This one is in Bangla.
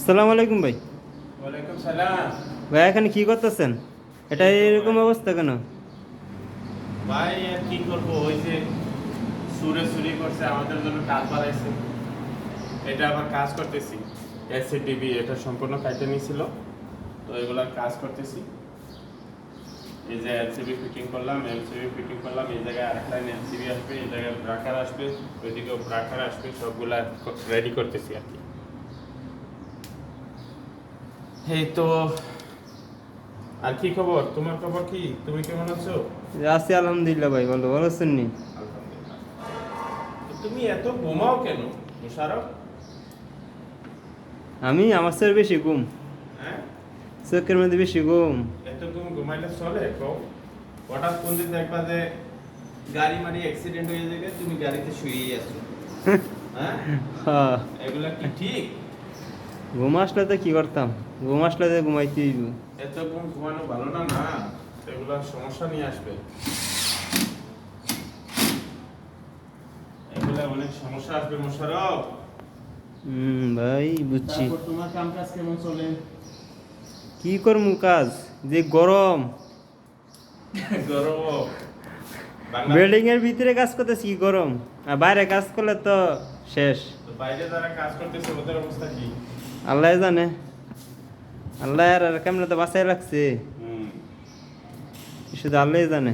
আসসালামু আলাইকুম ভাই। ওয়ালাইকুম সালাম। ভাই এখানে কি করতেছেন? এটা এরকম অবস্থা কেন? ভাই আর কি করবো, ওই যে সুরে চুরি করছে, আমাদের জন্য কাজ বাড়াইছে, এটা আবার কাজ করতেছি। এসিডিবি এটা সম্পূর্ণ কাটে নিয়েছিল, তো এগুলার কাজ করতেছি। এই যে এলসিবি ফিটিং করলাম, এই জায়গায় আরেক লাইন এলসিবি আসবে, এই জায়গায় ব্রাকার আসবে, ওইদিকেও ব্রাকার আসবে, সবগুলা রেডি করতেছি আর কি। এই তো। আর কি খবর, তোমার খবর কি? তুমি কেমন আছো? আছি আলহামদুলিল্লাহ ভাই, ভালো ভালো আছেন নি? আলহামদুলিল্লাহ। তো তুমি এত ঘুমাও কেন মোশারফ? আমি আমার চেয়ে বেশি ঘুম, হ্যাঁ, চোখের মধ্যে বেশি ঘুম। এত ঘুমাইলে চলে? কও, হঠাৎ কোন দিন দেখবা যে গাড়ি মারি অ্যাক্সিডেন্ট হয়ে যাবে, তুমি গাড়িতে শুয়েই আছো। হ্যাঁ, হ্যাঁ, এগুলা কি ঠিক? ঘুম আসলে তো কি করতাম, ঘুম আসলে তো ঘুমাইতেই হইব। এত ঘুমানো ভালো না, না এগুলা সমস্যা নিয়ে আসবে, এগুলা অনেক সমস্যা আসবে মোশারফ। ভাই বুঝছি। তারপর তোমার কাম কাজ কেমন চলে? কি করমু কাজ, যে গরম। গরম। বাংলা- বিল্ডিং এর ভিতরে কাজ করতেছি, কি গরম, আর বাইরে কাজ করলে তো শেষ। তো বাইরে যারা কাজ করতেছে ওদের অবস্থা কি? আল্লাহ জানে, আল্লাহ আর কেমনে তো বাঁচাই রাখছে, হুম। শুধু আল্লাহ জানে।